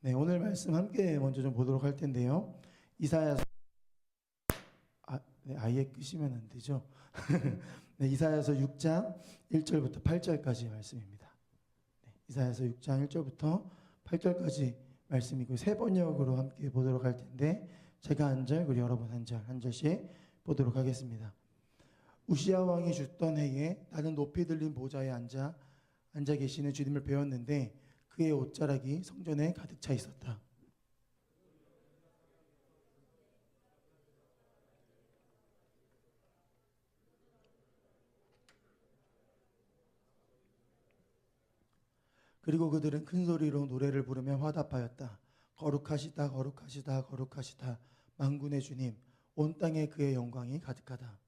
네, 오늘 말씀 함께 먼저 좀 보도록 할 텐데요. 이사야서 네, 아예 끄시면 안 되죠. 네, 이사야서 6장 1절부터 8절까지 말씀입니다. 네, 이사야서 6장 1절부터 8절까지 말씀이고 세 번역으로 함께 보도록 할 텐데 제가 한 절, 그리고 여러분 한 절, 한 절씩 보도록 하겠습니다. 우시야 왕이 죽던 해에 나는 높이 들린 보좌에 앉아 계시는 주님을 배웠는데 그의 옷자락이 성전에 가득 차 있었다. 그리고 그들은 큰 소리로 노래를 부르며 화답하였다. 거룩하시다, 거룩하시다, 거룩하시다. 만군의 주님, 온 땅에 그의 영광이 가득하다.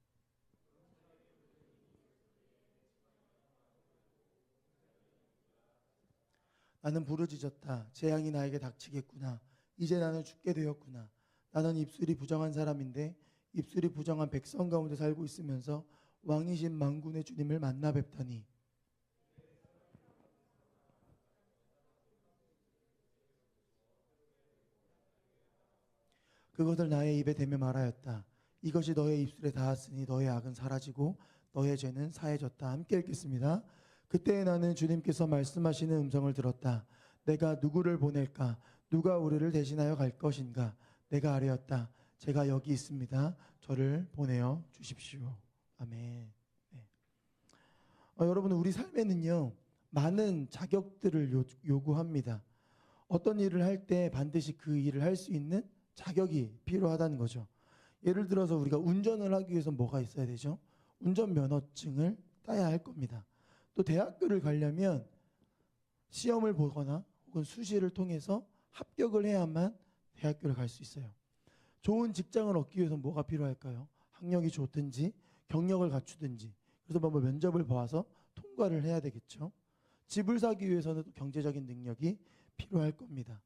나는 부르짖었다. 재앙이 나에게 닥치겠구나. 이제 나는 죽게 되었구나. 나는 입술이 부정한 사람인데 입술이 부정한 백성 가운데 살고 있으면서 왕이신 만군의 주님을 만나 뵙다니. 그것을 나의 입에 대며 말하였다. 이것이 너의 입술에 닿았으니 너의 악은 사라지고 너의 죄는 사해졌다. 함께 읽겠습니다. 그때 나는 주님께서 말씀하시는 음성을 들었다. 내가 누구를 보낼까? 누가 우리를 대신하여 갈 것인가? 내가 아뢰었다. 제가 여기 있습니다. 저를 보내어 주십시오. 아멘. 네. 여러분, 우리 삶에는요, 많은 자격들을 요구합니다. 어떤 일을 할 때 반드시 그 일을 할 수 있는 자격이 필요하다는 거죠. 예를 들어서 우리가 운전을 하기 위해서 뭐가 있어야 되죠? 운전면허증을 따야 할 겁니다. 또 대학교를 가려면 시험을 보거나 혹은 수시를 통해서 합격을 해야만 대학교를 갈 수 있어요. 좋은 직장을 얻기 위해서 뭐가 필요할까요? 학력이 좋든지 경력을 갖추든지, 그래서 뭐 면접을 봐서 통과를 해야 되겠죠. 집을 사기 위해서는 또 경제적인 능력이 필요할 겁니다.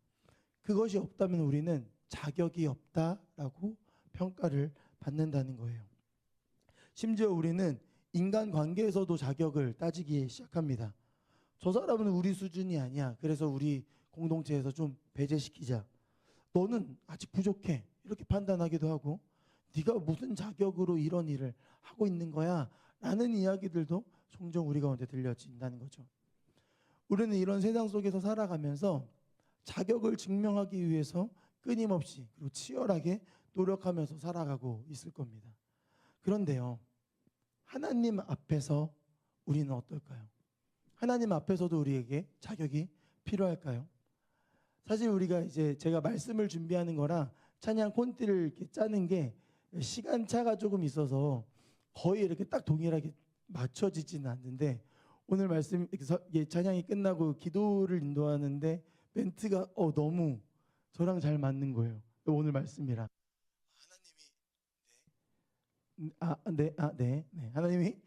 그것이 없다면 우리는 자격이 없다라고 평가를 받는다는 거예요. 심지어 우리는 인간관계에서도 자격을 따지기 시작합니다. 저 사람은 우리 수준이 아니야. 그래서 우리 공동체에서 좀 배제시키자. 너는 아직 부족해. 이렇게 판단하기도 하고, 네가 무슨 자격으로 이런 일을 하고 있는 거야? 라는 이야기들도 종종 우리 가운데 들려진다는 거죠. 우리는 이런 세상 속에서 살아가면서 자격을 증명하기 위해서 끊임없이 그리고 치열하게 노력하면서 살아가고 있을 겁니다. 그런데요, 하나님 앞에서 우리는 어떨까요? 하나님 앞에서도 우리에게 자격이 필요할까요? 사실 우리가 이제 제가 말씀을 준비하는 거랑 찬양 콘티를 이렇게 짜는 게 시간차가 조금 있어서 거의 이렇게 딱 동일하게 맞춰지지는 않는데, 오늘 말씀 찬양이 끝나고 기도를 인도하는데 멘트가 너무 저랑 잘 맞는 거예요. 오늘 말씀이랑. 네. 하나님이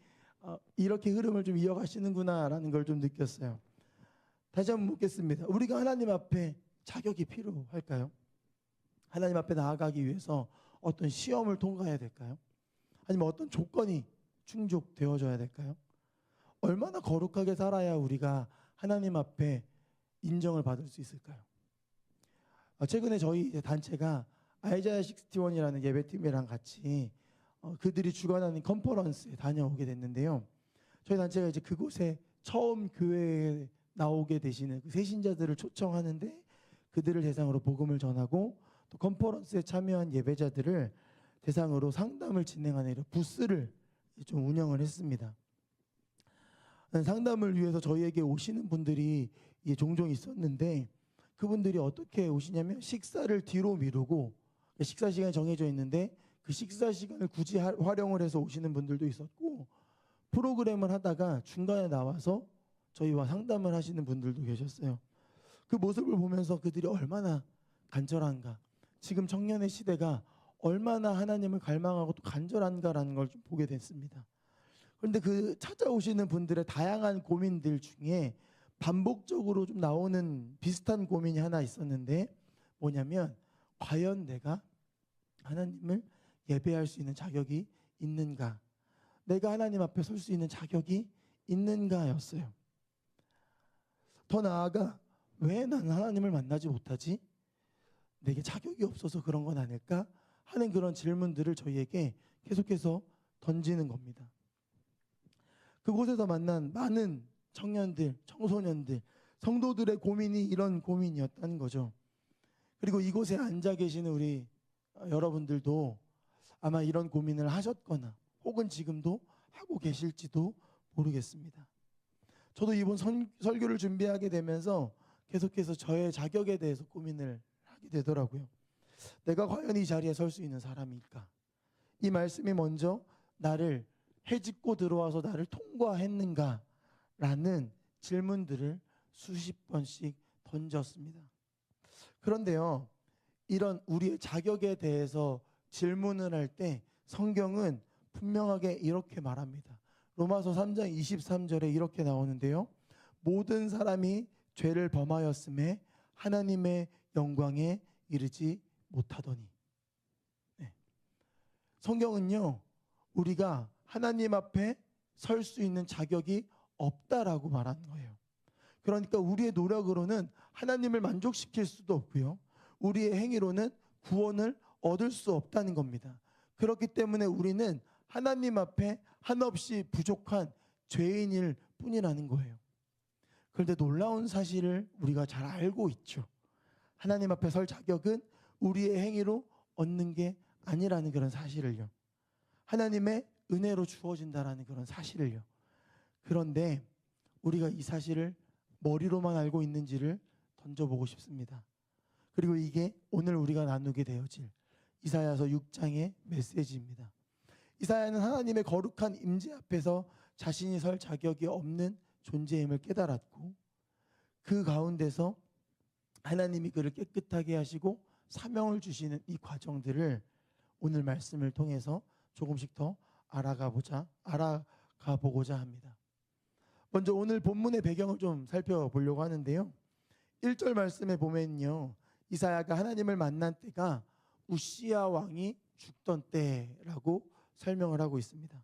이렇게 흐름을 좀 이어가시는구나라는 걸 좀 느꼈어요. 다시 한번 묻겠습니다. 우리가 하나님 앞에 자격이 필요할까요? 하나님 앞에 나아가기 위해서 어떤 시험을 통과해야 될까요? 아니면 어떤 조건이 충족되어져야 될까요? 얼마나 거룩하게 살아야 우리가 하나님 앞에 인정을 받을 수 있을까요? 최근에 저희 단체가 아이자야 61이라는 예배팀이랑 같이 그들이 주관하는 컨퍼런스에 다녀오게 됐는데요. 저희 단체가 이제 그곳에 처음 교회에 나오게 되시는 그 새신자들을 초청하는데, 그들을 대상으로 복음을 전하고 또 컨퍼런스에 참여한 예배자들을 대상으로 상담을 진행하는 이런 부스를 좀 운영을 했습니다. 상담을 위해서 저희에게 오시는 분들이 종종 있었는데, 그분들이 어떻게 오시냐면 식사를 뒤로 미루고, 식사 시간이 정해져 있는데 그 식사 시간을 굳이 활용을 해서 오시는 분들도 있었고, 프로그램을 하다가 중간에 나와서 저희와 상담을 하시는 분들도 계셨어요. 그 모습을 보면서 그들이 얼마나 간절한가, 지금 청년의 시대가 얼마나 하나님을 갈망하고 또 간절한가라는 걸 좀 보게 됐습니다. 그런데 그 찾아오시는 분들의 다양한 고민들 중에 반복적으로 좀 나오는 비슷한 고민이 하나 있었는데, 뭐냐면 과연 내가 하나님을 예배할 수 있는 자격이 있는가, 내가 하나님 앞에 설 수 있는 자격이 있는가였어요. 더 나아가 왜 나는 하나님을 만나지 못하지? 내게 자격이 없어서 그런 건 아닐까? 하는 그런 질문들을 저희에게 계속해서 던지는 겁니다. 그곳에서 만난 많은 청년들, 청소년들, 성도들의 고민이 이런 고민이었다는 거죠. 그리고 이곳에 앉아 계시는 우리 여러분들도 아마 이런 고민을 하셨거나 혹은 지금도 하고 계실지도 모르겠습니다. 저도 이번 설교를 준비하게 되면서 계속해서 저의 자격에 대해서 고민을 하게 되더라고요. 내가 과연 이 자리에 설 수 있는 사람일까? 이 말씀이 먼저 나를 해집고 들어와서 나를 통과했는가? 라는 질문들을 수십 번씩 던졌습니다. 그런데요, 이런 우리의 자격에 대해서 질문을 할 때 성경은 분명하게 이렇게 말합니다. 로마서 3장 23절에 이렇게 나오는데요. 모든 사람이 죄를 범하였음에 하나님의 영광에 이르지 못하더니. 네. 성경은요, 우리가 하나님 앞에 설 수 있는 자격이 없다라고 말하는 거예요. 그러니까 우리의 노력으로는 하나님을 만족시킬 수도 없고요. 우리의 행위로는 구원을 얻을 수 없다는 겁니다. 그렇기 때문에 우리는 하나님 앞에 한없이 부족한 죄인일 뿐이라는 거예요. 그런데 놀라운 사실을 우리가 잘 알고 있죠. 하나님 앞에 설 자격은 우리의 행위로 얻는 게 아니라는 그런 사실을요. 하나님의 은혜로 주어진다라는 그런 사실을요. 그런데 우리가 이 사실을 머리로만 알고 있는지를 던져보고 싶습니다. 그리고 이게 오늘 우리가 나누게 되어질 이사야서 6장의 메시지입니다. 이사야는 하나님의 거룩한 임재 앞에서 자신이 설 자격이 없는 존재임을 깨달았고 그 가운데서 하나님이 그를 깨끗하게 하시고 사명을 주시는 이 과정들을 오늘 말씀을 통해서 조금씩 더 알아가 보고자 합니다. 먼저 오늘 본문의 배경을 좀 살펴보려고 하는데요. 1절 말씀에 보면요. 이사야가 하나님을 만난 때가 우시야 왕이 죽던 때라고 설명을 하고 있습니다.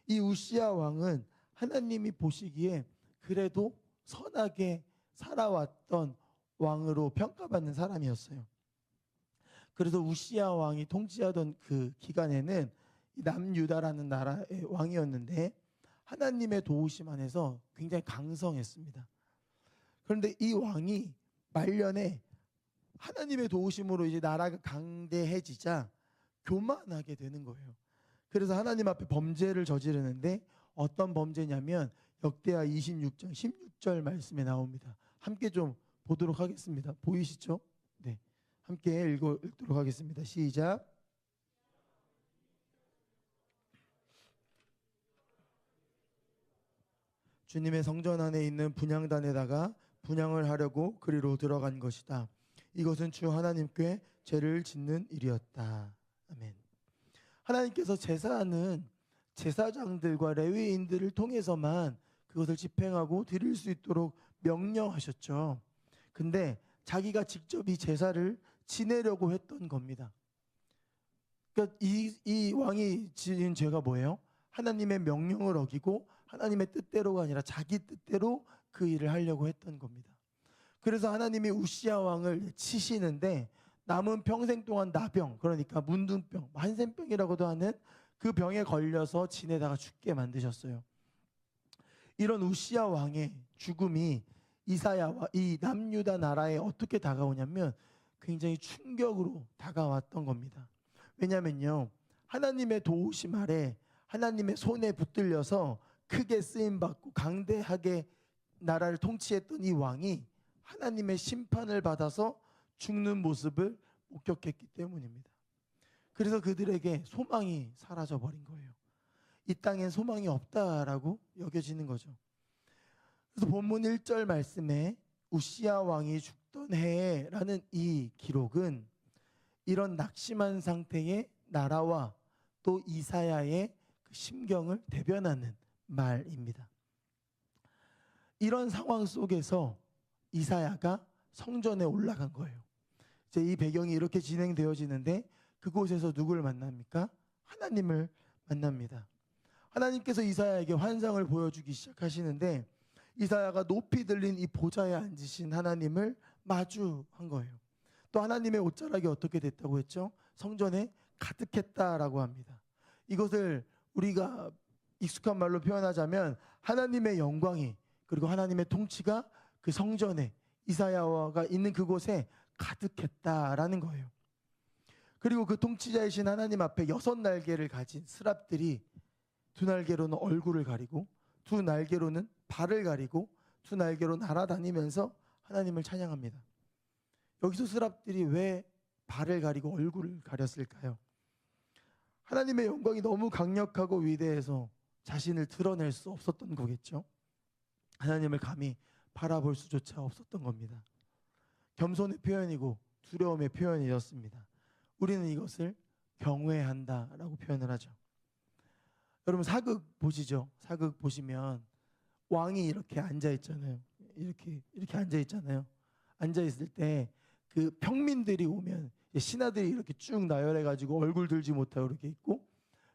이 우시야 왕은 하나님이 보시기에 그래도 선하게 살아왔던 왕으로 평가받는 사람이었어요. 그래서 우시야 왕이 통치하던 그 기간에는 남유다라는 나라의 왕이었는데 하나님의 도우심 안에서 굉장히 강성했습니다. 그런데 이 왕이 말년에 하나님의 도우심으로 이제 나라가 강대해지자 교만하게 되는 거예요. 그래서 하나님 앞에 범죄를 저지르는데 어떤 범죄냐면 역대하 26장 16절 말씀에 나옵니다. 함께 좀 보도록 하겠습니다. 보이시죠? 네, 함께 읽도록 하겠습니다. 시작. 주님의 성전 안에 있는 분향단에다가 분향을 하려고 그리로 들어간 것이다. 이것은 주 하나님께 죄를 짓는 일이었다. 아멘. 하나님께서 제사하는 제사장들과 레위인들을 통해서만 그것을 집행하고 드릴 수 있도록 명령하셨죠. 근데 자기가 직접 이 제사를 지내려고 했던 겁니다. 그러니까 이 왕이 지은 죄가 뭐예요? 하나님의 명령을 어기고 하나님의 뜻대로가 아니라 자기 뜻대로 그 일을 하려고 했던 겁니다. 그래서 하나님이 우시야 왕을 치시는데 남은 평생 동안 나병, 그러니까 문둥병, 한센병이라고도 하는 그 병에 걸려서 지내다가 죽게 만드셨어요. 이런 우시야 왕의 죽음이 이사야와 이 남유다 나라에 어떻게 다가오냐면 굉장히 충격으로 다가왔던 겁니다. 왜냐면요, 하나님의 도우심 아래 하나님의 손에 붙들려서 크게 쓰임받고 강대하게 나라를 통치했던 이 왕이 하나님의 심판을 받아서 죽는 모습을 목격했기 때문입니다. 그래서 그들에게 소망이 사라져버린 거예요. 이 땅엔 소망이 없다라고 여겨지는 거죠. 그래서 본문 1절 말씀에 우시야 왕이 죽던 해라는 이 기록은 이런 낙심한 상태의 나라와 또 이사야의 그 심경을 대변하는 말입니다. 이런 상황 속에서 이사야가 성전에 올라간 거예요. 이제 이 배경이 이렇게 진행되어지는데 그곳에서 누구를 만납니까? 하나님을 만납니다. 하나님께서 이사야에게 환상을 보여주기 시작하시는데 이사야가 높이 들린 이 보좌에 앉으신 하나님을 마주한 거예요. 또 하나님의 옷자락이 어떻게 됐다고 했죠? 성전에 가득했다라고 합니다. 이것을 우리가 익숙한 말로 표현하자면 하나님의 영광이, 그리고 하나님의 통치가 그 성전에, 이사야가 있는 그곳에 가득했다라는 거예요. 그리고 그 통치자이신 하나님 앞에 6날개를 가진 스랍들이 두 날개로는 얼굴을 가리고 두 날개로는 발을 가리고 두 날개로 날아다니면서 하나님을 찬양합니다. 여기서 스랍들이 왜 발을 가리고 얼굴을 가렸을까요? 하나님의 영광이 너무 강력하고 위대해서 자신을 드러낼 수 없었던 거겠죠. 하나님을 감히 바라볼 수조차 없었던 겁니다. 겸손의 표현이고 두려움의 표현이었습니다. 우리는 이것을 경외한다라고 표현을 하죠. 여러분 사극 보시죠. 사극 보시면 왕이 이렇게 앉아 있잖아요. 이렇게 앉아 있잖아요. 앉아 있을 때 그 평민들이 오면 신하들이 이렇게 쭉 나열해 가지고 얼굴 들지 못하고 이렇게 있고,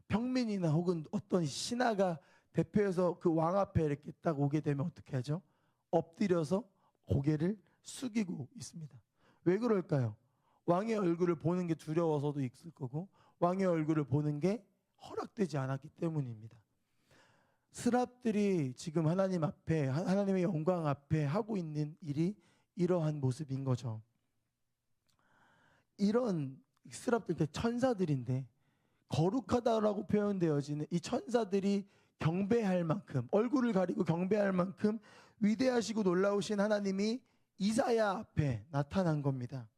평민이나 혹은 어떤 신하가 대표해서 그 왕 앞에 이렇게 딱 오게 되면 어떻게 하죠? 엎드려서 고개를 숙이고 있습니다. 왜 그럴까요? 왕의 얼굴을 보는 게 두려워서도 있을 거고, 왕의 얼굴을 보는 게 허락되지 않았기 때문입니다. 스랍들이 지금 하나님 앞에, 하나님의 영광 앞에 하고 있는 일이 이러한 모습인 거죠. 이런 스랍들, 천사들인데 거룩하다라고 표현되어지는 이 천사들이 경배할 만큼, 얼굴을 가리고 경배할 만큼 위대하시고 놀라우신 하나님이 이사야 앞에 나타난 겁니다.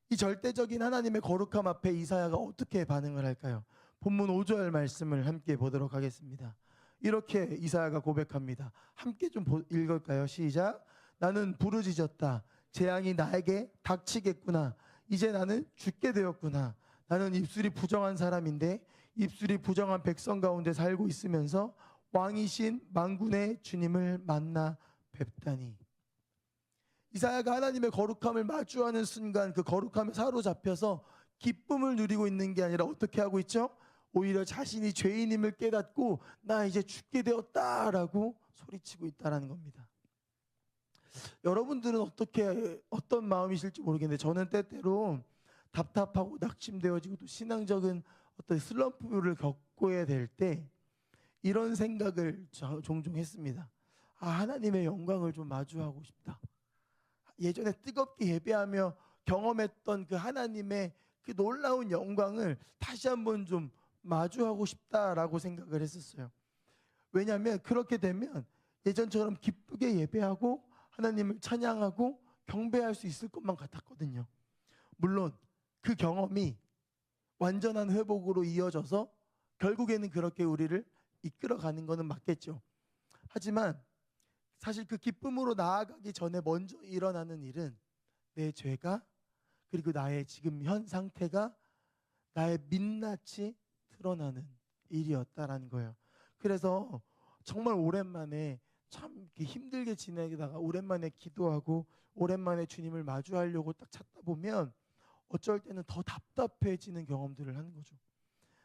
이 절대적인 하나님의 거룩함 앞에 이사야가 어떻게 반응을 할까요? 본문 5절 말씀을 함께 보도록 하겠습니다. 이렇게 이사야가 고백합니다. 함께 좀 읽을까요? 시작. 나는 부르짖었다. 재앙이 나에게 닥치겠구나. 이제 나는 죽게 되었구나. 나는 입술이 부정한 사람인데 입술이 부정한 백성 가운데 살고 있으면서 왕이신 만군의 주님을 만나 뵙다니. 이사야가 하나님의 거룩함을 마주하는 순간 그 거룩함에 사로잡혀서 기쁨을 누리고 있는 게 아니라 어떻게 하고 있죠? 오히려 자신이 죄인임을 깨닫고 나 이제 죽게 되었다라고 소리치고 있다라는 겁니다. 여러분들은 어떤 마음이실지 모르겠는데 저는 때때로 답답하고 낙심되어지고 또 신앙적인 어떤 슬럼프를 겪어야 될 때 이런 생각을 종종 했습니다. 하나님의 영광을 좀 마주하고 싶다. 예전에 뜨겁게 예배하며 경험했던 그 하나님의 그 놀라운 영광을 다시 한번 좀 마주하고 싶다라고 생각을 했었어요. 왜냐하면 그렇게 되면 예전처럼 기쁘게 예배하고 하나님을 찬양하고 경배할 수 있을 것만 같았거든요. 물론 그 경험이 완전한 회복으로 이어져서 결국에는 그렇게 우리를 이끌어가는 것은 맞겠죠. 하지만 사실 그 기쁨으로 나아가기 전에 먼저 일어나는 일은 내 죄가, 그리고 나의 지금 현 상태가 나의 민낯이 드러나는 일이었다라는 거예요. 그래서 정말 오랜만에 참 이렇게 힘들게 지내다가 오랜만에 기도하고 오랜만에 주님을 마주하려고 딱 찾다 보면 어쩔 때는 더 답답해지는 경험들을 하는 거죠.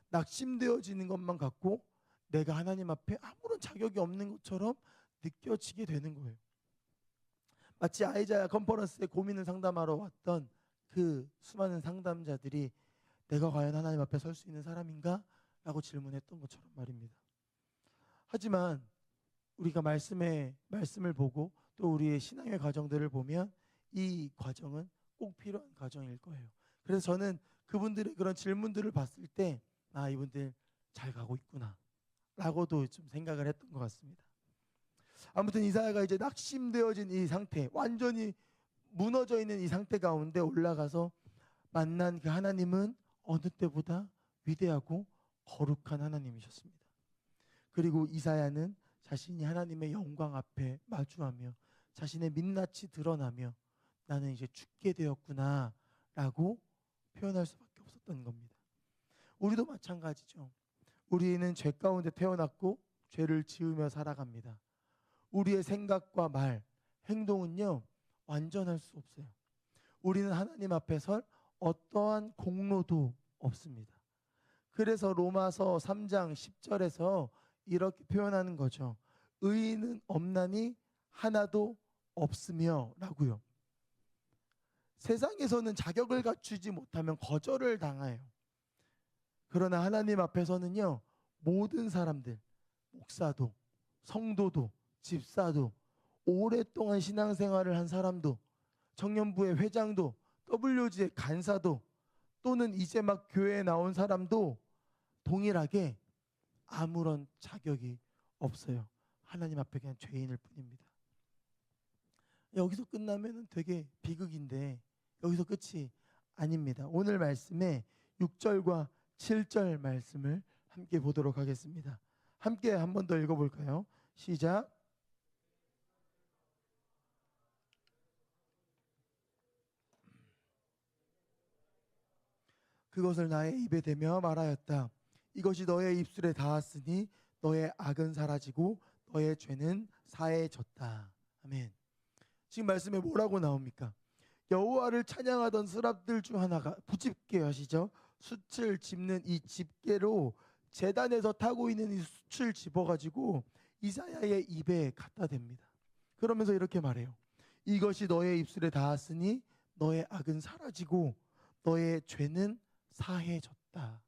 낙심되어지는 것만 같고 내가 하나님 앞에 아무런 자격이 없는 것처럼 느껴지게 되는 거예요. 마치 아이자야 컨퍼런스에 고민을 상담하러 왔던 그 수많은 상담자들이 내가 과연 하나님 앞에 설 수 있는 사람인가? 라고 질문했던 것처럼 말입니다. 하지만 우리가 말씀을 보고 또 우리의 신앙의 과정들을 보면 이 과정은 꼭 필요한 과정일 거예요. 그래서 저는 그분들의 그런 질문들을 봤을 때 이분들 잘 가고 있구나 라고도 좀 생각을 했던 것 같습니다. 아무튼 이사야가 이제 낙심되어진 이 상태, 완전히 무너져 있는 이 상태 가운데 올라가서 만난 그 하나님은 어느 때보다 위대하고 거룩한 하나님이셨습니다. 그리고 이사야는 자신이 하나님의 영광 앞에 마주하며 자신의 민낯이 드러나며 나는 이제 죽게 되었구나 라고 표현할 수밖에 없었던 겁니다. 우리도 마찬가지죠. 우리는 죄 가운데 태어났고 죄를 지으며 살아갑니다. 우리의 생각과 말, 행동은요 완전할 수 없어요. 우리는 하나님 앞에 설 어떠한 공로도 없습니다. 그래서 로마서 3장 10절에서 이렇게 표현하는 거죠. 의인은 없나니 하나도 없으며 라고요. 세상에서는 자격을 갖추지 못하면 거절을 당해요. 그러나 하나님 앞에서는요, 모든 사람들, 목사도, 성도도, 집사도, 오랫동안 신앙생활을 한 사람도, 청년부의 회장도, WG의 간사도, 또는 이제 막 교회에 나온 사람도 동일하게 아무런 자격이 없어요. 하나님 앞에 그냥 죄인일 뿐입니다. 여기서 끝나면 되게 비극인데 여기서 끝이 아닙니다. 오늘 말씀에 6절과 7절 말씀을 함께 보도록 하겠습니다. 함께 한 번 더 읽어볼까요? 시작. 그것을 나의 입에 대며 말하였다. 이것이 너의 입술에 닿았으니 너의 악은 사라지고 너의 죄는 사해졌다. 아멘. 지금 말씀에 뭐라고 나옵니까? 여호와를 찬양하던 스랍들 중 하나가 부집게 하시죠. 숯을 집는 이 집게로 제단에서 타고 있는 이 숯을 집어가지고 이사야의 입에 갖다 댑니다. 그러면서 이렇게 말해요. 이것이 너의 입술에 닿았으니 너의 악은 사라지고 너의 죄는 사해졌다.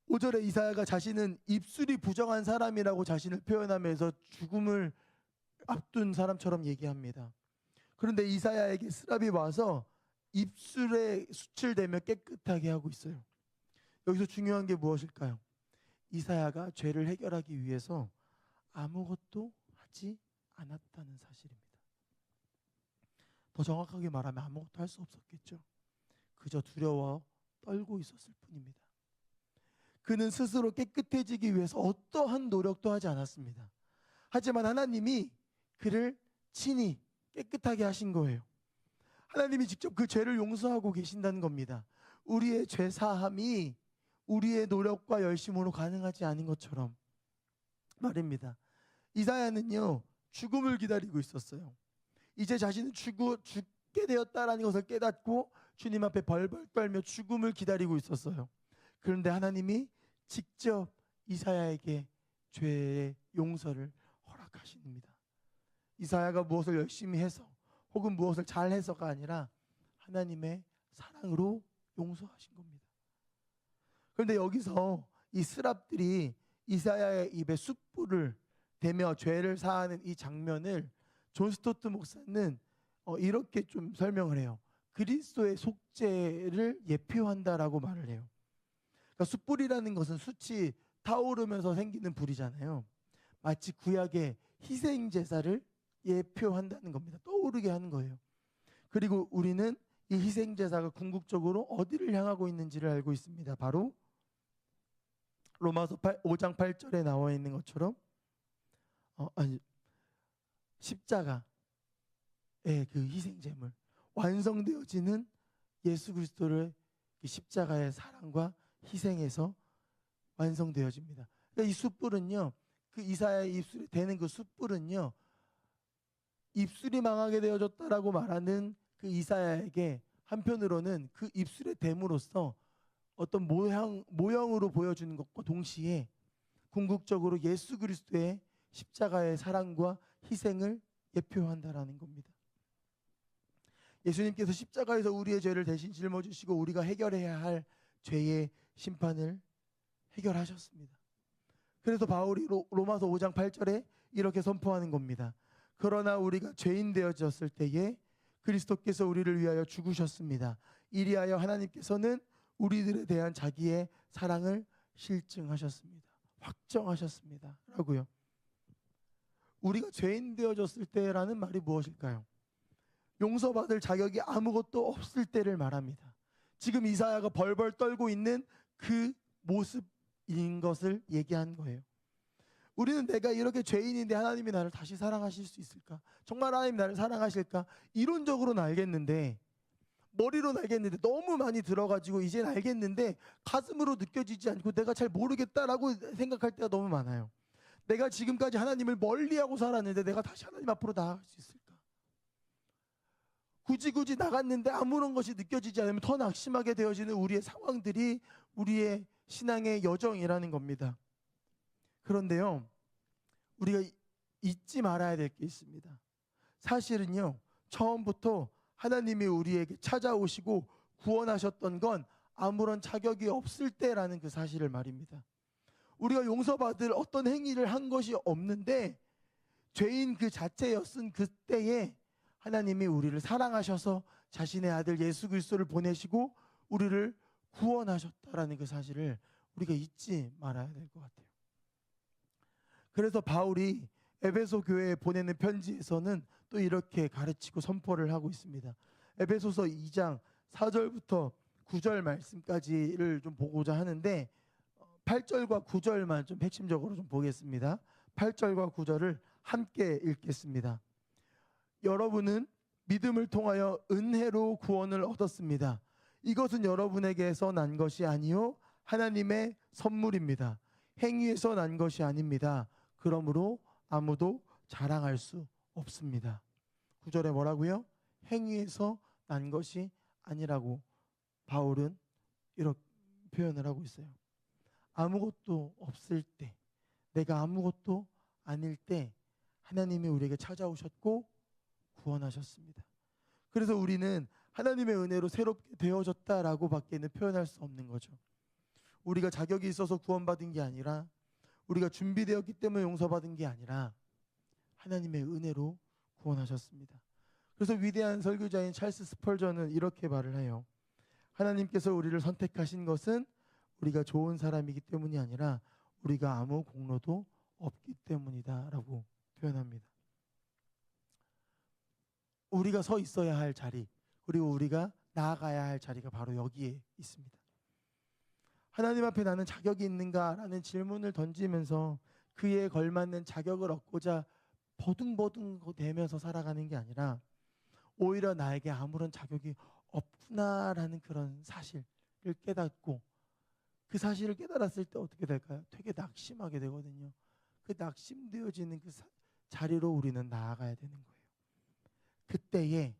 5절에 이사야가 자신은 입술이 부정한 사람이라고 자신을 표현하면서 죽음을 앞둔 사람처럼 얘기합니다. 그런데 이사야에게 스랍이 와서 입술에 숯을 대며 깨끗하게 하고 있어요. 여기서 중요한 게 무엇일까요? 이사야가 죄를 해결하기 위해서 아무것도 하지 않았다는 사실입니다. 더 정확하게 말하면 아무것도 할 수 없었겠죠. 그저 두려워 떨고 있었을 뿐입니다. 그는 스스로 깨끗해지기 위해서 어떠한 노력도 하지 않았습니다. 하지만 하나님이 그를 친히 깨끗하게 하신 거예요. 하나님이 직접 그 죄를 용서하고 계신다는 겁니다. 우리의 죄 사함이 우리의 노력과 열심으로 가능하지 않은 것처럼 말입니다. 이사야는요, 죽음을 기다리고 있었어요. 이제 자신은 죽게 되었다라는 것을 깨닫고 주님 앞에 벌벌 떨며 죽음을 기다리고 있었어요. 그런데 하나님이 직접 이사야에게 죄의 용서를 허락하십니다. 이사야가 무엇을 열심히 해서 혹은 무엇을 잘해서가 아니라 하나님의 사랑으로 용서하신 겁니다. 그런데 여기서 이 스랍들이 이사야의 입에 숯불을 대며 죄를 사하는 이 장면을 존 스토트 목사는 이렇게 좀 설명을 해요. 그리스도의 속죄를 예표한다라고 말을 해요. 그러니까 숯불이라는 것은 숯이 타오르면서 생기는 불이잖아요. 마치 구약의 희생 제사를 예표한다는 겁니다. 떠오르게 하는 거예요. 그리고 우리는 이 희생 제사가 궁극적으로 어디를 향하고 있는지를 알고 있습니다. 바로 로마서 5장 8절에 나와 있는 것처럼 십자가의 그 희생 제물, 완성되어지는 예수 그리스도를 십자가의 사랑과 희생에서 완성되어집니다. 그러니까 이 숯불은요, 그 이사야의 입술에 대는 그 숯불은요, 입술이 망하게 되어졌다라고 말하는 그 이사야에게 한편으로는 그 입술에 댐으로써 어떤 모형으로 보여주는 것과 동시에 궁극적으로 예수 그리스도의 십자가의 사랑과 희생을 예표한다라는 겁니다. 예수님께서 십자가에서 우리의 죄를 대신 짊어지시고 우리가 해결해야 할 죄의 심판을 해결하셨습니다. 그래서 바울이 로마서 5장 8절에 이렇게 선포하는 겁니다. 그러나 우리가 죄인 되어졌을 때에 그리스도께서 우리를 위하여 죽으셨습니다. 이리하여 하나님께서는 우리들에 대한 자기의 사랑을 실증하셨습니다. 확정하셨습니다. 라고요. 우리가 죄인 되어졌을 때라는 말이 무엇일까요? 용서받을 자격이 아무것도 없을 때를 말합니다. 지금 이사야가 벌벌 떨고 있는 그 모습인 것을 얘기한 거예요. 우리는 내가 이렇게 죄인인데 하나님이 나를 다시 사랑하실 수 있을까? 정말 하나님 나를 사랑하실까? 이론적으로는 알겠는데, 머리로는 알겠는데 너무 많이 들어가지고 이제는 알겠는데 가슴으로 느껴지지 않고 내가 잘 모르겠다라고 생각할 때가 너무 많아요. 내가 지금까지 하나님을 멀리하고 살았는데 내가 다시 하나님 앞으로 나아갈 수 있을까? 굳이 나갔는데 아무런 것이 느껴지지 않으면 더 낙심하게 되어지는 우리의 상황들이 우리의 신앙의 여정이라는 겁니다. 그런데요, 우리가 잊지 말아야 될 게 있습니다. 사실은요, 처음부터 하나님이 우리에게 찾아오시고 구원하셨던 건 아무런 자격이 없을 때라는 그 사실을 말입니다. 우리가 용서받을 어떤 행위를 한 것이 없는데 죄인 그 자체였은 그때에 하나님이 우리를 사랑하셔서 자신의 아들 예수 그리스도를 보내시고 우리를 구원하셨다라는 그 사실을 우리가 잊지 말아야 될 것 같아요. 그래서 바울이 에베소 교회에 보내는 편지에서는 또 이렇게 가르치고 선포를 하고 있습니다. 에베소서 2장 4절부터 9절 말씀까지를 좀 보고자 하는데 8절과 9절만 좀 핵심적으로 좀 보겠습니다. 8절과 9절을 함께 읽겠습니다. 여러분은 믿음을 통하여 은혜로 구원을 얻었습니다. 이것은 여러분에게서 난 것이 아니요 하나님의 선물입니다. 행위에서 난 것이 아닙니다. 그러므로 아무도 자랑할 수 없습니다. 9절에 뭐라고요? 행위에서 난 것이 아니라고 바울은 이렇게 표현을 하고 있어요. 아무것도 없을 때, 내가 아무것도 아닐 때 하나님이 우리에게 찾아오셨고 구원하셨습니다. 그래서 우리는 하나님의 은혜로 새롭게 되어졌다라고 밖에는 표현할 수 없는 거죠. 우리가 자격이 있어서 구원받은 게 아니라, 우리가 준비되었기 때문에 용서받은 게 아니라 하나님의 은혜로 구원하셨습니다. 그래서 위대한 설교자인 찰스 스펄전은 이렇게 말을 해요. 하나님께서 우리를 선택하신 것은 우리가 좋은 사람이기 때문이 아니라 우리가 아무 공로도 없기 때문이다 라고 표현합니다. 우리가 서 있어야 할 자리, 그리고 우리가 나아가야 할 자리가 바로 여기에 있습니다. 하나님 앞에 나는 자격이 있는가라는 질문을 던지면서 그에 걸맞는 자격을 얻고자 버둥버둥 대면서 살아가는 게 아니라 오히려 나에게 아무런 자격이 없구나라는 그런 사실을 깨닫고, 그 사실을 깨달았을 때 어떻게 될까요? 되게 낙심하게 되거든요. 그 낙심되어지는 그 자리로 우리는 나아가야 되는 거예요. 그때에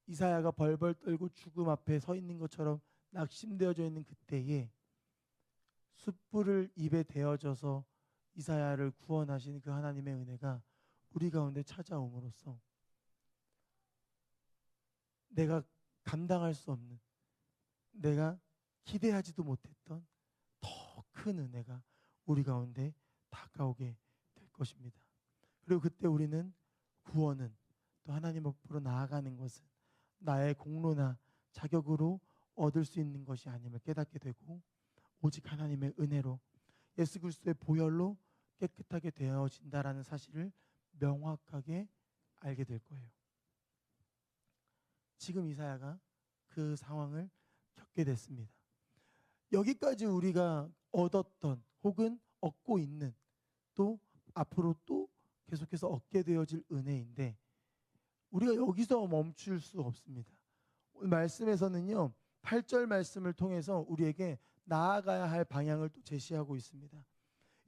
이사야가 벌벌 떨고 죽음 앞에 서 있는 것처럼 낙심되어져 있는 그때에 숯불을 입에 대어져서 이사야를 구원하신 그 하나님의 은혜가 우리 가운데 찾아옴으로써 내가 감당할 수 없는, 내가 기대하지도 못했던 더 큰 은혜가 우리 가운데 다가오게 될 것입니다. 그리고 그때 우리는 구원은, 또 하나님 앞으로 나아가는 것은 나의 공로나 자격으로 얻을 수 있는 것이 아님을 깨닫게 되고, 오직 하나님의 은혜로 예수 그리스도의 보혈로 깨끗하게 되어진다라는 사실을 명확하게 알게 될 거예요. 지금 이사야가 그 상황을 겪게 됐습니다. 여기까지 우리가 얻었던 혹은 얻고 있는, 또 앞으로 또 계속해서 얻게 되어질 은혜인데 우리가 여기서 멈출 수 없습니다. 오늘 말씀에서는요, 8절 말씀을 통해서 우리에게 나아가야 할 방향을 또 제시하고 있습니다.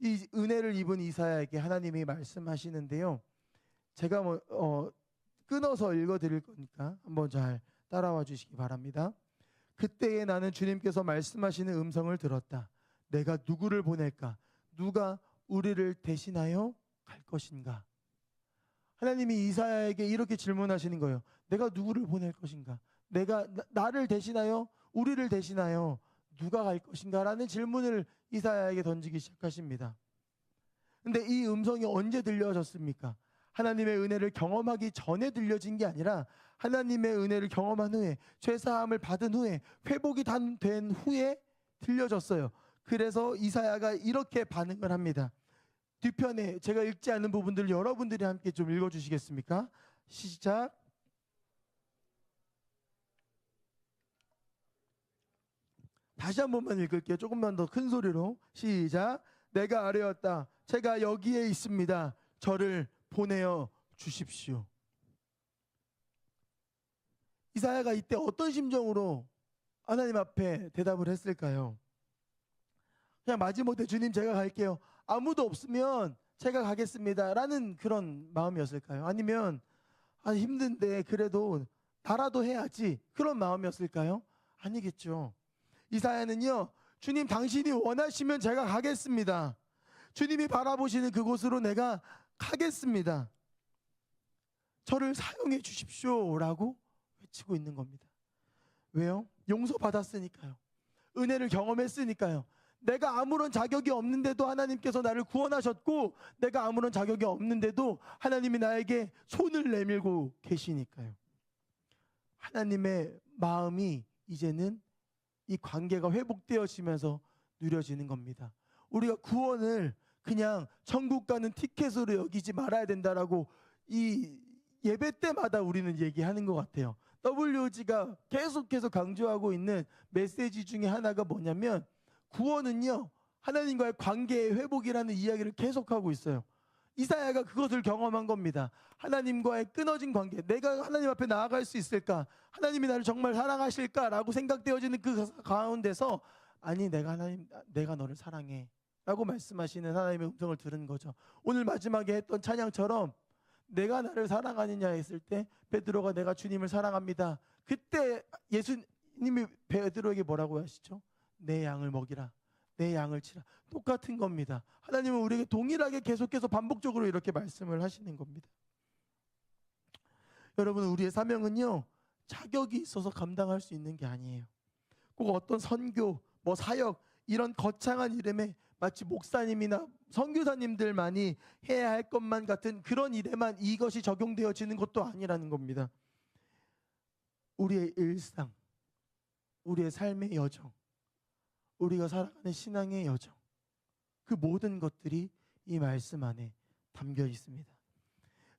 이 은혜를 입은 이사야에게 하나님이 말씀하시는데요, 제가 끊어서 읽어드릴 거니까 한번 잘 따라와 주시기 바랍니다. 그때에 나는 주님께서 말씀하시는 음성을 들었다. 내가 누구를 보낼까? 누가 우리를 대신하여 갈 것인가? 하나님이 이사야에게 이렇게 질문하시는 거예요. 내가 누구를 보낼 것인가? 나를 대신하여, 우리를 대신하여 누가 갈 것인가? 라는 질문을 이사야에게 던지기 시작하십니다. 근데 이 음성이 언제 들려졌습니까? 하나님의 은혜를 경험하기 전에 들려진 게 아니라 하나님의 은혜를 경험한 후에, 죄사함을 받은 후에, 회복이 된 후에 들려졌어요. 그래서 이사야가 이렇게 반응을 합니다. 뒤편에 제가 읽지 않은 부분들을 여러분들이 함께 좀 읽어주시겠습니까? 시작. 다시 한 번만 읽을게요. 조금만 더 큰 소리로. 시작. 내가 아뢰었다. 제가 여기에 있습니다. 저를 보내어 주십시오. 이사야가 이때 어떤 심정으로 하나님 앞에 대답을 했을까요? 그냥 마지못해 주님 제가 갈게요, 아무도 없으면 제가 가겠습니다 라는 그런 마음이었을까요? 아니면 힘든데 그래도 나라도 해야지, 그런 마음이었을까요? 아니겠죠. 이사야는요, 주님 당신이 원하시면 제가 가겠습니다. 주님이 바라보시는 그곳으로 내가 가겠습니다. 저를 사용해 주십시오라고 외치고 있는 겁니다. 왜요? 용서받았으니까요. 은혜를 경험했으니까요. 내가 아무런 자격이 없는데도 하나님께서 나를 구원하셨고, 내가 아무런 자격이 없는데도 하나님이 나에게 손을 내밀고 계시니까요. 하나님의 마음이 이제는 이 관계가 회복되어지면서 누려지는 겁니다. 우리가 구원을 그냥 천국 가는 티켓으로 여기지 말아야 된다라고 이 예배 때마다 우리는 얘기하는 것 같아요. WG가 계속해서 강조하고 있는 메시지 중에 하나가 뭐냐면, 구원은요 하나님과의 관계의 회복이라는 이야기를 계속하고 있어요. 이사야가 그것을 경험한 겁니다. 하나님과의 끊어진 관계, 내가 하나님 앞에 나아갈 수 있을까, 하나님이 나를 정말 사랑하실까라고 생각되어지는 그 가운데서, 아니 내가 너를 사랑해 라고 말씀하시는 하나님의 음성을 들은 거죠. 오늘 마지막에 했던 찬양처럼 내가 나를 사랑하느냐 했을 때 베드로가 내가 주님을 사랑합니다. 그때 예수님이 베드로에게 뭐라고 하시죠? 내 양을 먹이라, 내 양을 치라. 똑같은 겁니다. 하나님은 우리에게 동일하게 계속해서 반복적으로 이렇게 말씀을 하시는 겁니다. 여러분, 우리의 사명은요 자격이 있어서 감당할 수 있는 게 아니에요. 꼭 어떤 선교, 사역 이런 거창한 이름에 마치 목사님이나 선교사님들만이 해야 할 것만 같은 그런 일에만 이것이 적용되어지는 것도 아니라는 겁니다. 우리의 일상, 우리의 삶의 여정, 우리가 살아가는 신앙의 여정, 그 모든 것들이 이 말씀 안에 담겨 있습니다.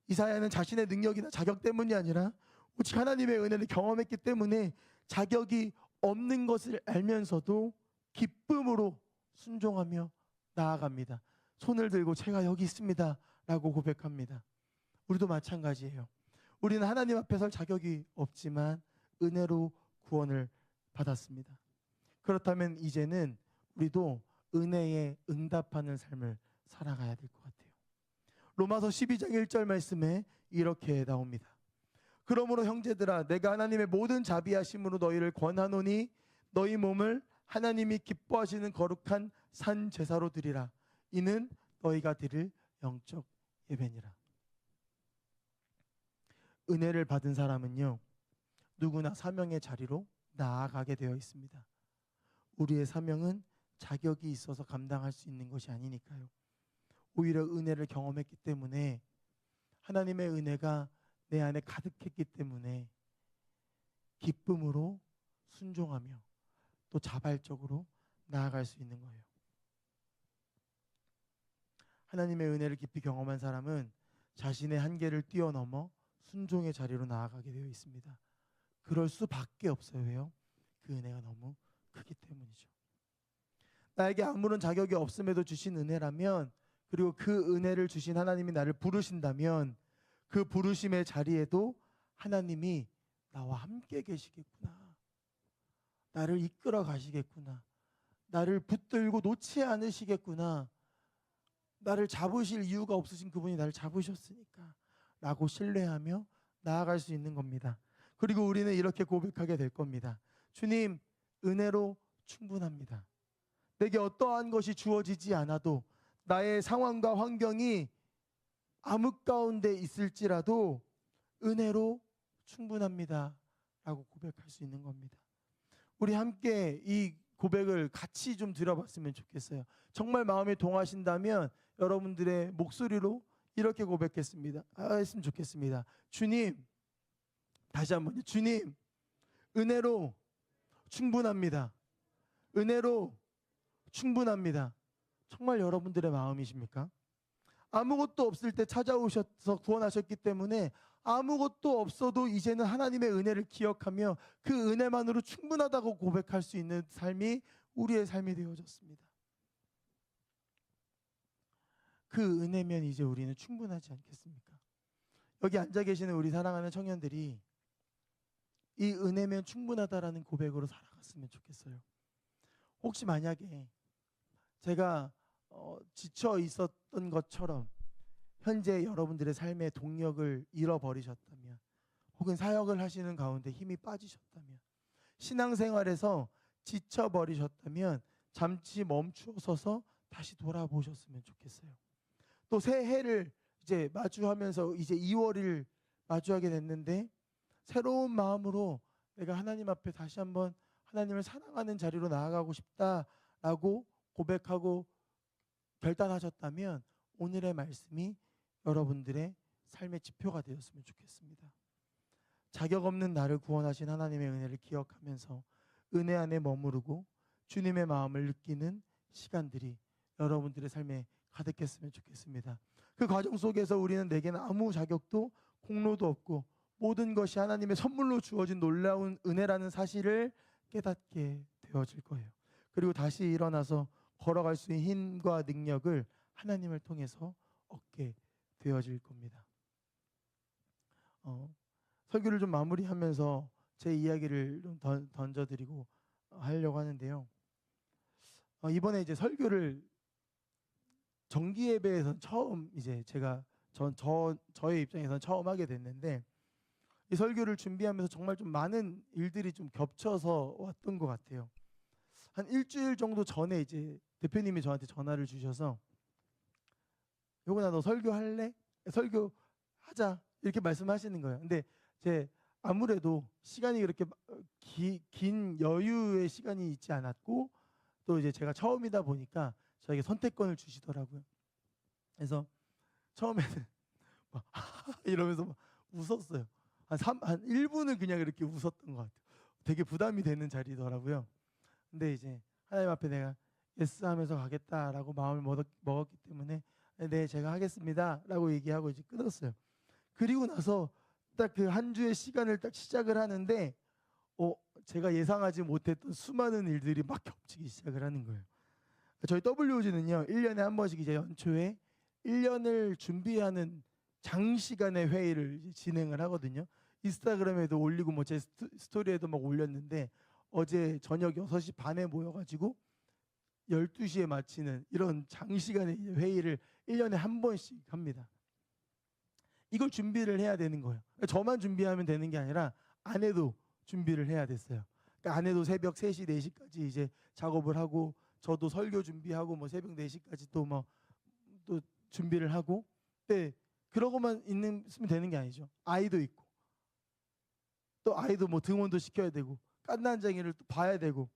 이사야는 자신의 능력이나 자격 때문이 아니라 오직 하나님의 은혜를 경험했기 때문에 자격이 없는 것을 알면서도 기쁨으로 순종하며 나아갑니다. 손을 들고 제가 여기 있습니다 라고 고백합니다. 우리도 마찬가지예요. 우리는 하나님 앞에 설 자격이 없지만 은혜로 구원을 받았습니다. 그렇다면 이제는 우리도 은혜에 응답하는 삶을 살아가야 될 것 같아요. 로마서 12장 1절 말씀에 이렇게 나옵니다. 그러므로 형제들아, 내가 하나님의 모든 자비하심으로 너희를 권하노니 너희 몸을 하나님이 기뻐하시는 거룩한 산 제사로 드리라. 이는 너희가 드릴 영적 예배니라. 은혜를 받은 사람은요 누구나 사명의 자리로 나아가게 되어 있습니다. 우리의 사명은 자격이 있어서 감당할 수 있는 것이 아니니까요. 오히려 은혜를 경험했기 때문에, 하나님의 은혜가 내 안에 가득했기 때문에 기쁨으로 순종하며 또 자발적으로 나아갈 수 있는 거예요. 하나님의 은혜를 깊이 경험한 사람은 자신의 한계를 뛰어넘어 순종의 자리로 나아가게 되어 있습니다. 그럴 수밖에 없어요. 왜요? 그 은혜가 너무 크기 때문이죠. 나에게 아무런 자격이 없음에도 주신 은혜라면, 그리고 그 은혜를 주신 하나님이 나를 부르신다면, 그 부르심의 자리에도 하나님이 나와 함께 계시겠구나, 나를 이끌어 가시겠구나, 나를 붙들고 놓지 않으시겠구나, 나를 잡으실 이유가 없으신 그분이 나를 잡으셨으니까 라고 신뢰하며 나아갈 수 있는 겁니다. 그리고 우리는 이렇게 고백하게 될 겁니다. 주님, 은혜로 충분합니다. 내게 어떠한 것이 주어지지 않아도, 나의 상황과 환경이 암흑 가운데 있을지라도 은혜로 충분합니다 라고 고백할 수 있는 겁니다. 우리 함께 이 고백을 같이 좀 들어봤으면 좋겠어요. 정말 마음에 동하신다면 여러분들의 목소리로 이렇게 고백했으면 좋겠습니다. 주님, 다시 한번요. 주님, 은혜로 충분합니다. 은혜로 충분합니다. 정말 여러분들의 마음이십니까? 아무것도 없을 때 찾아오셔서 구원하셨기 때문에 아무것도 없어도 이제는 하나님의 은혜를 기억하며 그 은혜만으로 충분하다고 고백할 수 있는 삶이 우리의 삶이 되어졌습니다. 그 은혜면 이제 우리는 충분하지 않겠습니까? 여기 앉아 계시는 우리 사랑하는 청년들이 이 은혜면 충분하다라는 고백으로 살아갔으면 좋겠어요. 혹시 만약에 제가 지쳐 있었던 것처럼 현재 여러분들의 삶의 동력을 잃어버리셨다면, 혹은 사역을 하시는 가운데 힘이 빠지셨다면, 신앙생활에서 지쳐버리셨다면 잠시 멈추어서서 다시 돌아보셨으면 좋겠어요. 또 새해를 이제 마주하면서 이제 2월을 마주하게 됐는데 새로운 마음으로 내가 하나님 앞에 다시 한번 하나님을 사랑하는 자리로 나아가고 싶다라고 고백하고 결단하셨다면 오늘의 말씀이 여러분들의 삶의 지표가 되었으면 좋겠습니다. 자격 없는 나를 구원하신 하나님의 은혜를 기억하면서 은혜 안에 머무르고 주님의 마음을 느끼는 시간들이 여러분들의 삶에 가득했으면 좋겠습니다. 그 과정 속에서 우리는 내게는 아무 자격도 공로도 없고 모든 것이 하나님의 선물로 주어진 놀라운 은혜라는 사실을 깨닫게 되어질 거예요. 그리고 다시 일어나서 걸어갈 수 있는 힘과 능력을 하나님을 통해서 얻게 되어질 겁니다. 설교를 좀 마무리하면서 제 이야기를 좀 던져드리고 하려고 하는데요. 이번에 이제 설교를 정기 예배에서 처음 이제 제가 저의 입장에서는 처음 하게 됐는데 이 설교를 준비하면서 정말 좀 많은 일들이 좀 겹쳐서 왔던 것 같아요. 한 일주일 정도 전에 이제 대표님이 저한테 전화를 주셔서 요거나 너 설교할래? 설교하자 이렇게 말씀하시는 거예요. 근데 제 아무래도 시간이 그렇게 긴 여유의 시간이 있지 않았고 또 이제 제가 처음이다 보니까 저에게 선택권을 주시더라고요. 그래서 처음에는 막 이러면서 막 웃었어요. 한 1분을 그냥 이렇게 웃었던 것 같아요. 되게 부담이 되는 자리더라고요. 근데 이제 하나님 앞에 내가 예스 하면서 가겠다라고 마음을 먹었기 때문에 네 제가 하겠습니다 라고 얘기하고 이제 끊었어요. 그리고 나서 딱 그 한 주의 시간을 딱 시작을 하는데 제가 예상하지 못했던 수많은 일들이 막 겹치기 시작을 하는 거예요. 저희 WOG는요 1년에 한 번씩 이제 연초에 1년을 준비하는 장시간의 회의를 진행을 하거든요. 인스타그램에도 올리고 뭐 제 스토리에도 막 올렸는데 어제 저녁 6시 반에 모여가지고 12시에 마치는 이런 장시간의 회의를 1년에 한 번씩 합니다. 이걸 준비를 해야 되는 거예요. 저만 준비하면 되는 게 아니라 아내도 준비를 해야 됐어요. 그러니까 아내도 새벽 3시, 4시까지 이제 작업을 하고 저도 설교 준비하고 뭐 새벽 4시까지 또 뭐 또 준비를 하고 네, 그러고만 있으면 되는 게 아니죠. 아이도 있고 또 아이도 뭐 등원도 시켜야 되고 깐난쟁이를 또 봐야 되고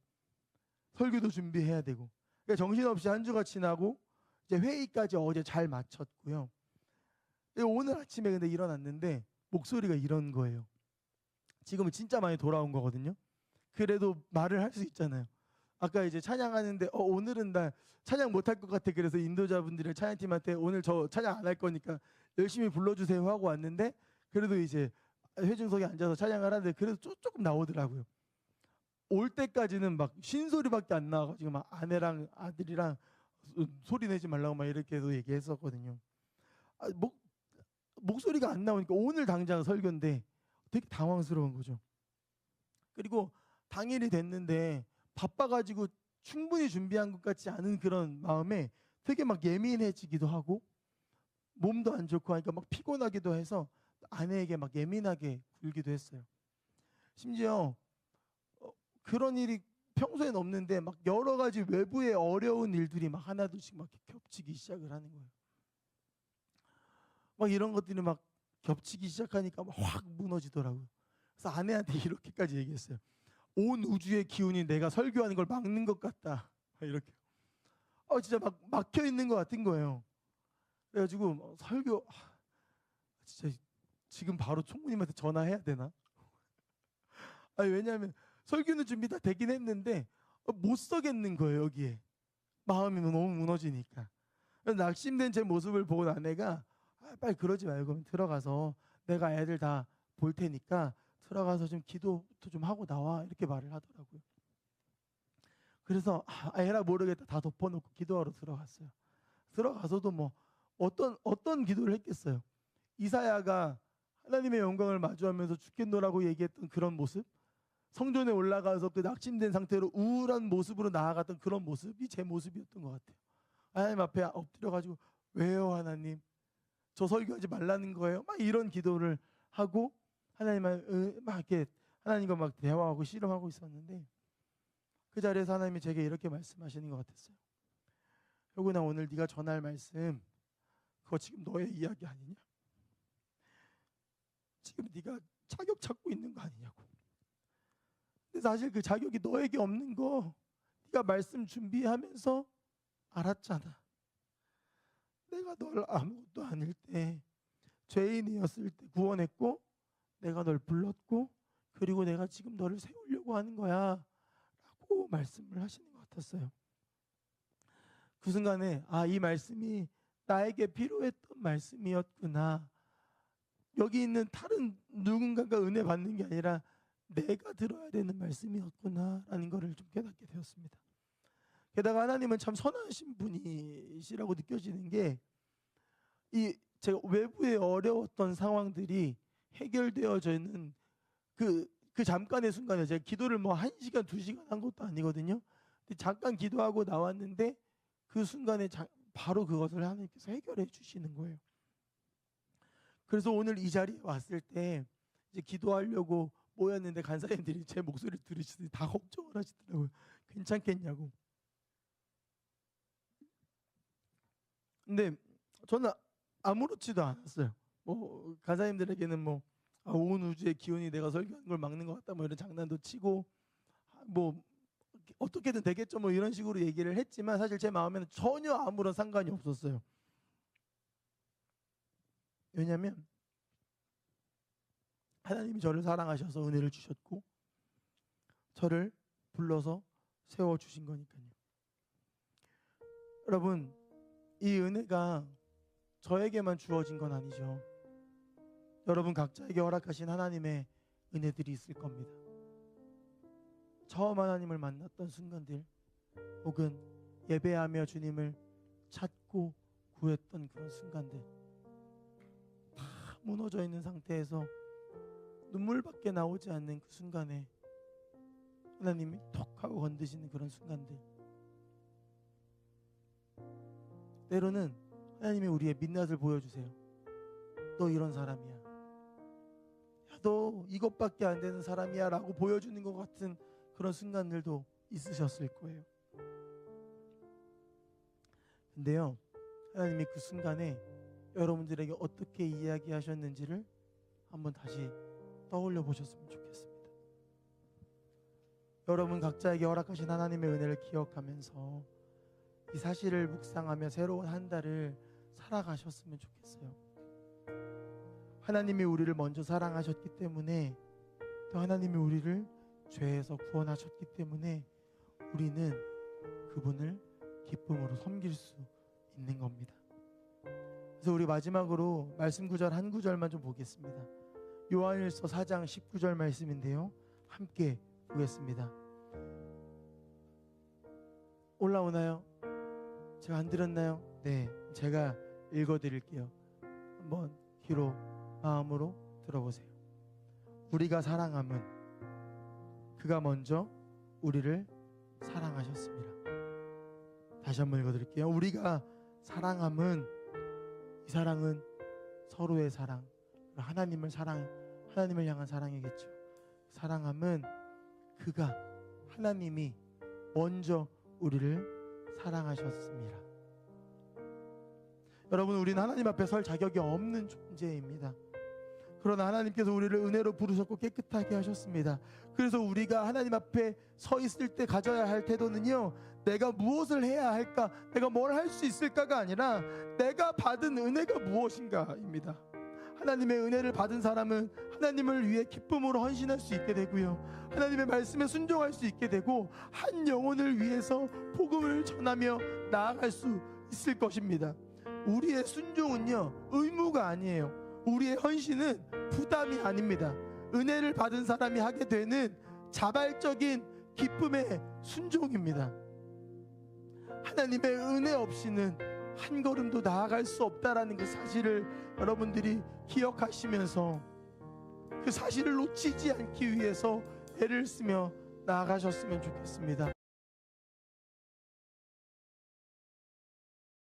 설교도 준비해야 되고 그러니까 정신없이 한 주가 지나고 이제 회의까지 어제 잘 마쳤고요. 오늘 아침에 근데 일어났는데 목소리가 이런 거예요. 지금은 진짜 많이 돌아온 거거든요. 그래도 말을 할 수 있잖아요. 아까 이제 찬양하는데 오늘은 나 찬양 못할 것 같아. 그래서 인도자분들의 찬양팀한테 오늘 저 찬양 안 할 거니까 열심히 불러주세요 하고 왔는데 그래도 이제 회중석에 앉아서 찬양을 하는데 그래도 조금 나오더라고요. 올 때까지는 막 쉰소리밖에 안 나와가지고 막 아내랑 아들이랑 소리 내지 말라고 막 이렇게도 얘기했었거든요. 목소리가 안 나오니까 오늘 당장 설교인데 되게 당황스러운 거죠. 그리고 당일이 됐는데 바빠가지고 충분히 준비한 것 같지 않은 그런 마음에 되게 막 예민해지기도 하고 몸도 안 좋고 하니까 막 피곤하기도 해서 아내에게 막 예민하게 굴기도 했어요. 심지어 그런 일이 평소엔 없는데 막 여러 가지 외부의 어려운 일들이 막 하나둘씩 막 겹치기 시작을 하는 거예요. 막 이런 것들이 막 겹치기 시작하니까 막 확 무너지더라고요. 그래서 아내한테 이렇게까지 얘기했어요. 온 우주의 기운이 내가 설교하는 걸 막는 것 같다. 이렇게. 진짜 막 막혀 있는 것 같은 거예요. 그래가지고 설교 진짜 지금 바로 총무님한테 전화해야 되나? 왜냐하면 설교는 준비 다 되긴 했는데 못 서겠는 거예요 여기에. 마음이 너무 무너지니까. 낙심된 제 모습을 보고 아내가 빨리 그러지 말고 들어가서 내가 애들 다 볼 테니까 들어가서 좀 기도부터 좀 하고 나와 이렇게 말을 하더라고요. 그래서 에라 모르겠다 다 덮어놓고 기도하러 들어갔어요. 들어가서도 뭐 어떤 기도를 했겠어요. 이사야가 하나님의 영광을 마주하면서 죽겠노라고 얘기했던 그런 모습, 성전에 올라가서 그 낙심된 상태로 우울한 모습으로 나아갔던 그런 모습이 제 모습이었던 것 같아요. 하나님 앞에 엎드려가지고 왜요 하나님 저 설교하지 말라는 거예요? 막 이런 기도를 하고 하나님을 막 이렇게 하나님과 막 대화하고 씨름하고 있었는데 그 자리에서 하나님이 제게 이렇게 말씀하시는 것 같았어요. 혁은아, 오늘 네가 전할 말씀 그거 지금 너의 이야기 아니냐? 지금 네가 자격 찾고 있는 거 아니냐고. 근데 사실 그 자격이 너에게 없는 거 네가 말씀 준비하면서 알았잖아. 내가 널 아무것도 아닐 때, 죄인이었을 때 구원했고, 내가 널 불렀고, 그리고 내가 지금 너를 세우려고 하는 거야 라고 말씀을 하시는 것 같았어요. 그 순간에 이 말씀이 나에게 필요했던 말씀이었구나. 여기 있는 다른 누군가가 은혜 받는 게 아니라 내가 들어야 되는 말씀이었구나 라는 것을 좀 깨닫게 되었습니다. 게다가 하나님은 참 선하신 분이시라고 느껴지는 게, 제가 외부에 어려웠던 상황들이 해결되어지는 그 잠깐의 순간에, 제가 기도를 뭐 1시간 2시간 한 것도 아니거든요. 근데 잠깐 기도하고 나왔는데 그 순간에 바로 그것을 하나님께서 해결해 주시는 거예요. 그래서 오늘 이 자리에 왔을 때 이제 기도하려고 모였는데 간사님들이 제 목소리를 들으시더니 다 걱정을 하시더라고요. 괜찮겠냐고. 근데 저는 아무렇지도 않았어요. 뭐 간사님들에게는 온 우주의 기운이 내가 설교하는 걸 막는 것 같다, 뭐 이런 장난도 치고, 뭐 어떻게든 되겠죠, 뭐 이런 식으로 얘기를 했지만 사실 제 마음에는 전혀 아무런 상관이 없었어요. 왜냐하면 하나님이 저를 사랑하셔서 은혜를 주셨고 저를 불러서 세워주신 거니까요. 여러분, 이 은혜가 저에게만 주어진 건 아니죠. 여러분 각자에게 허락하신 하나님의 은혜들이 있을 겁니다. 처음 하나님을 만났던 순간들, 혹은 예배하며 주님을 찾고 구했던 그런 순간들, 다 무너져 있는 상태에서 눈물밖에 나오지 않는 그 순간에 하나님이 톡 하고 건드시는 그런 순간들, 때로는 하나님이 우리의 민낯을 보여주세요. 너 이런 사람이야, 야, 너 이것밖에 안 되는 사람이야 라고 보여주는 것 같은 그런 순간들도 있으셨을 거예요. 근데요, 하나님이 그 순간에 여러분들에게 어떻게 이야기하셨는지를 한번 다시 떠올려 보셨으면 좋겠습니다. 여러분 각자에게 허락하신 하나님의 은혜를 기억하면서 이 사실을 묵상하며 새로운 한 달을 살아가셨으면 좋겠어요. 하나님이 우리를 먼저 사랑하셨기 때문에, 또 하나님이 우리를 죄에서 구원하셨기 때문에 우리는 그분을 기쁨으로 섬길 수 있는 겁니다. 그래서 우리 마지막으로 말씀 구절 한 구절만 좀 보겠습니다. 요한일서 4장 19절 말씀인데요, 함께 보겠습니다. 올라오나요? 제가 안 들었나요? 네, 제가 읽어드릴게요. 한번 귀로 마음으로 들어보세요. 우리가 사랑함은 그가 먼저 우리를 사랑하셨습니다. 다시 한번 읽어드릴게요. 우리가 사랑함은, 이 사랑은 서로의 사랑, 하나님을 향한 사랑이겠죠. 사랑함은 그가, 하나님이 먼저 우리를 사랑하셨습니다. 여러분, 우리는 하나님 앞에 설 자격이 없는 존재입니다. 그러나 하나님께서 우리를 은혜로 부르셨고 깨끗하게 하셨습니다. 그래서 우리가 하나님 앞에 서 있을 때 가져야 할 태도는요, 내가 무엇을 해야 할까, 내가 뭘 할 수 있을까가 아니라 내가 받은 은혜가 무엇인가입니다. 하나님의 은혜를 받은 사람은 하나님을 위해 기쁨으로 헌신할 수 있게 되고요, 하나님의 말씀에 순종할 수 있게 되고, 한 영혼을 위해서 복음을 전하며 나아갈 수 있을 것입니다. 우리의 순종은요, 의무가 아니에요. 우리의 헌신은 부담이 아닙니다. 은혜를 받은 사람이 하게 되는 자발적인 기쁨의 순종입니다. 하나님의 은혜 없이는 한 걸음도 나아갈 수 없다라는 그 사실을 여러분들이 기억하시면서 그 사실을 놓치지 않기 위해서 애를 쓰며 나아가셨으면 좋겠습니다.